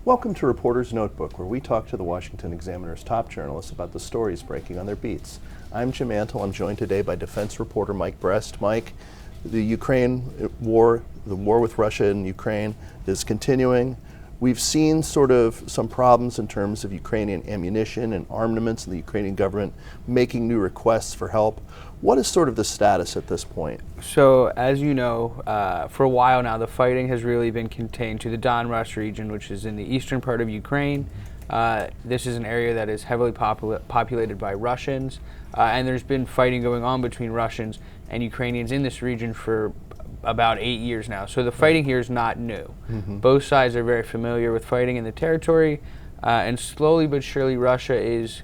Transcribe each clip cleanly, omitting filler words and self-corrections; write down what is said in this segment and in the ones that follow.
Welcome to Reporter's Notebook, where we talk to the Washington Examiner's top journalists about the stories breaking on their beats. I'm Jim Antle. I'm joined today by defense reporter Mike Brest. Mike, the Ukraine war, the war with Russia and Ukraine is continuing. We've seen sort of some problems in terms of Ukrainian ammunition and armaments, and the Ukrainian government making new requests for help. What is sort of the status at this point? So, as you know, for a while now, the fighting has really been contained to the Donbas region, which is in the eastern part of Ukraine. This is an area that is heavily populated by Russians, and there's been fighting going on between Russians and Ukrainians in this region for about 8 years now. So the fighting here is not new. Both sides are very familiar with fighting in the territory, and slowly but surely Russia is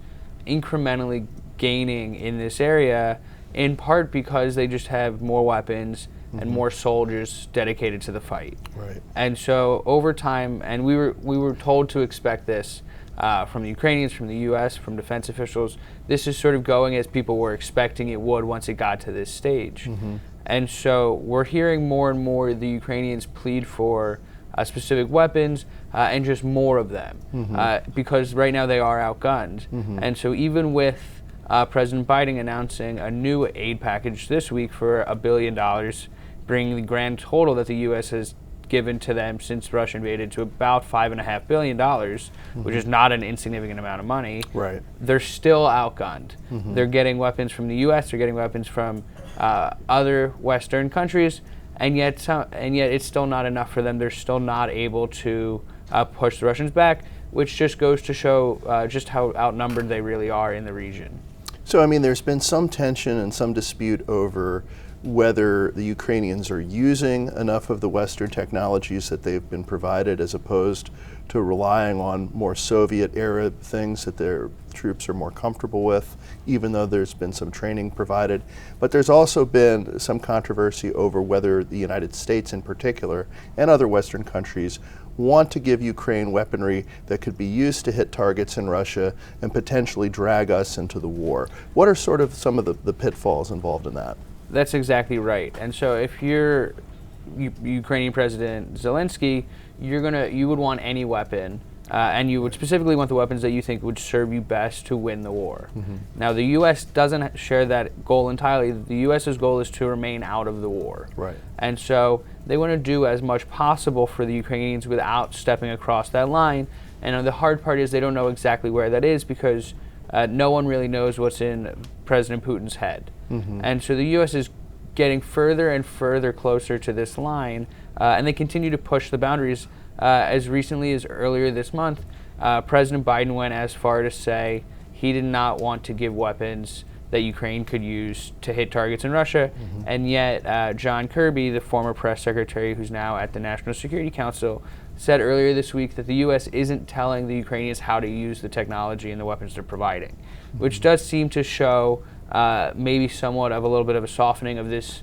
incrementally gaining in this area, in part because they just have more weapons and more soldiers dedicated to the fight. Right. And so over time, and we were told to expect this from the Ukrainians, from the U.S., from defense officials. This is sort of going as people were expecting it would once it got to this stage. And so we're hearing more and more the Ukrainians plead for specific weapons and just more of them because right now they are outgunned. And so even with President Biden announcing a new aid package this week for $1 billion, bringing the grand total that the U.S. has given to them since Russia invaded to about $5.5 billion, which is not an insignificant amount of money. Right. They're still outgunned. They're getting weapons from the U.S., they're getting weapons from other Western countries, and yet it's still not enough for them. They're still not able to push the Russians back, which just goes to show just how outnumbered they really are in the region. So, I mean, there's been some tension and some dispute over whether the Ukrainians are using enough of the Western technologies that they've been provided as opposed to relying on more Soviet-era things that their troops are more comfortable with, even though there's been some training provided. But there's also been some controversy over whether the United States in particular, and other Western countries, want to give Ukraine weaponry that could be used to hit targets in Russia and potentially drag us into the war. What are sort of some of the pitfalls involved in that? That's exactly right. And so if you're Ukrainian President Zelensky, you would want any weapon, and you would specifically want the weapons that you think would serve you best to win the war. Now, the U.S. doesn't share that goal entirely. The U.S.'s goal is to remain out of the war. Right. And so they want to do as much possible for the Ukrainians without stepping across that line. And the hard part is they don't know exactly where that is because no one really knows what's in President Putin's head. And so the U.S. is getting further and further closer to this line, and they continue to push the boundaries. As recently as earlier this month, President Biden went as far to say he did not want to give weapons that Ukraine could use to hit targets in Russia, and yet John Kirby, the former press secretary who's now at the National Security Council, said earlier this week that the U.S. isn't telling the Ukrainians how to use the technology and the weapons they're providing, which does seem to show maybe somewhat of a little bit of a softening of this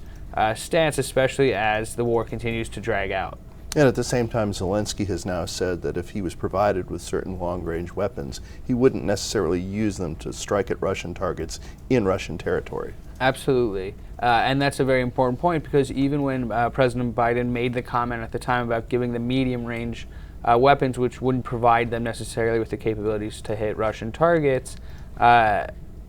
stance, especially as the war continues to drag out. And at the same time, Zelensky has now said that if he was provided with certain long-range weapons, he wouldn't necessarily use them to strike at Russian targets in Russian territory. Absolutely. And that's a very important point because even when President Biden made the comment at the time about giving the medium-range weapons, which wouldn't provide them necessarily with the capabilities to hit Russian targets,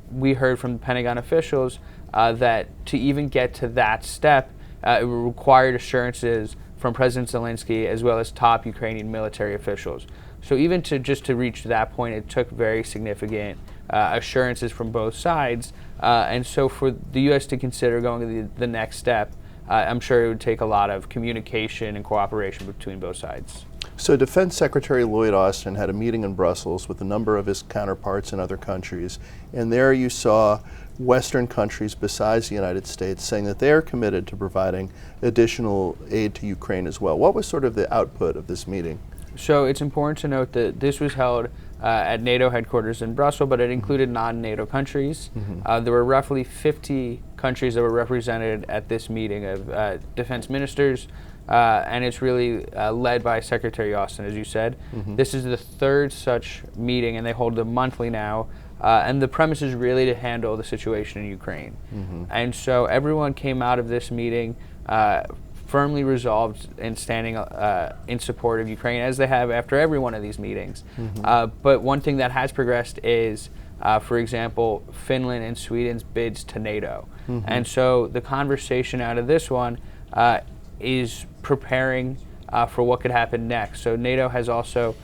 we heard from Pentagon officials that to even get to that step, it required assurances from President Zelensky as well as top Ukrainian military officials. So even to reach that point, it took very significant assurances from both sides. And so for the U.S. to consider going to the next step, I'm sure it would take a lot of communication and cooperation between both sides. So Defense Secretary Lloyd Austin had a meeting in Brussels with a number of his counterparts in other countries, and there you saw Western countries besides the United States saying that they are committed to providing additional aid to Ukraine as well. What was sort of the output of this meeting? So it's important to note that this was held at NATO headquarters in Brussels, but it included non-NATO countries. There were roughly 50 countries that were represented at this meeting of defense ministers, and it's really led by Secretary Austin, as you said. This is the third such meeting, and they hold them monthly now. And the premise is really to handle the situation in Ukraine. And so everyone came out of this meeting firmly resolved in standing in support of Ukraine, as they have after every one of these meetings. But one thing that has progressed is, for example, Finland and Sweden's bids to NATO. And so the conversation out of this one is preparing for what could happen next. So NATO has also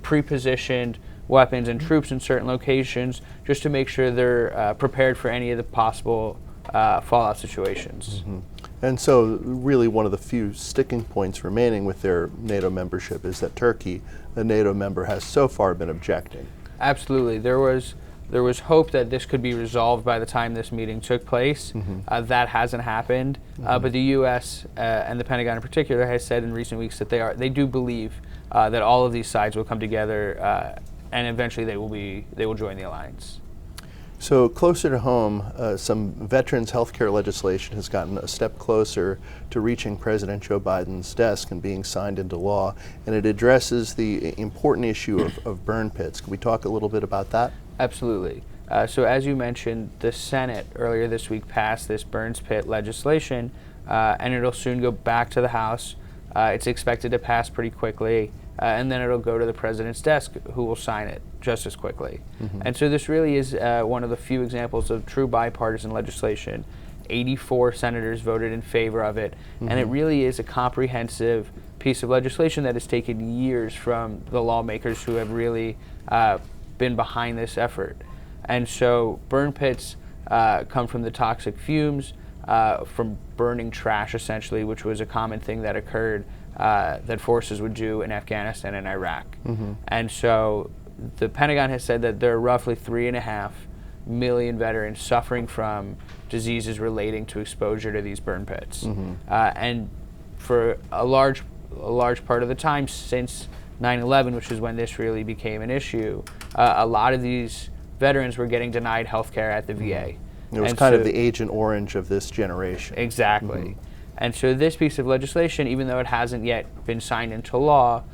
pre-positioned weapons and troops in certain locations just to make sure they're prepared for any of the possible fallout situations. And so really one of the few sticking points remaining with their NATO membership is that Turkey, a NATO member, has so far been objecting. Absolutely. There was hope that this could be resolved by the time this meeting took place. That hasn't happened. But the U.S. And the Pentagon in particular has said in recent weeks that they do believe that all of these sides will come together and eventually they will join the alliance. So closer to home, some veterans health care legislation has gotten a step closer to reaching President Joe Biden's desk and being signed into law, and it addresses the important issue of burn pits. Can we talk a little bit about that? Absolutely. So as you mentioned, the Senate earlier this week passed this burns pit legislation, and it'll soon go back to the House. It's expected to pass pretty quickly, and then it'll go to the president's desk, who will sign it just as quickly. And so this really is one of the few examples of true bipartisan legislation. 84 senators voted in favor of it, and it really is a comprehensive piece of legislation that has taken years from the lawmakers who have really been behind this effort. And so burn pits come from the toxic fumes from burning trash, essentially, which was a common thing that occurred that forces would do in Afghanistan and Iraq. And so the Pentagon has said that there are roughly 3.5 million veterans suffering from diseases relating to exposure to these burn pits. And for a large part of the time since 9/11, which is when this really became an issue, a lot of these veterans were getting denied health care at the VA. It was kind of the Agent Orange of this generation. Exactly. And so this piece of legislation, even though it hasn't yet been signed into law,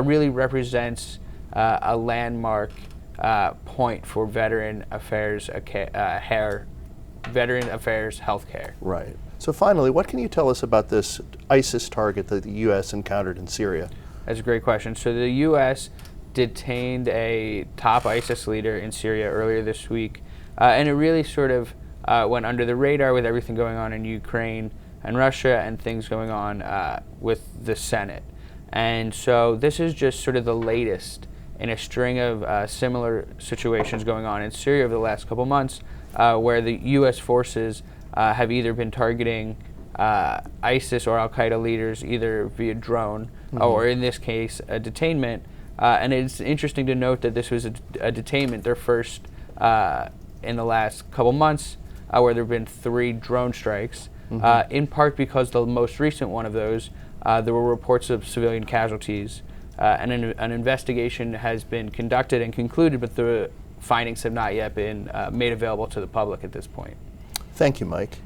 really represents a landmark point for veteran affairs health care. Right. So finally, what can you tell us about this ISIS target that the U.S. encountered in Syria? That's a great question. So the U.S. detained a top ISIS leader in Syria earlier this week, and it really sort of went under the radar with everything going on in Ukraine and Russia and things going on with the Senate. And so this is just sort of the latest in a string of similar situations going on in Syria over the last couple months, where the U.S. forces have either been targeting ISIS or Al-Qaeda leaders either via drone or, in this case, a detainment. And it's interesting to note that this was a detainment, their first in the last couple months, where there have been 3 drone strikes, in part because the most recent one of those, there were reports of civilian casualties. And an investigation has been conducted and concluded, but the findings have not yet been made available to the public at this point. Thank you, Mike.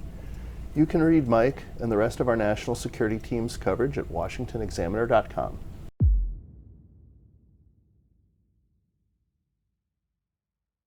You can read Mike and the rest of our national security team's coverage at washingtonexaminer.com.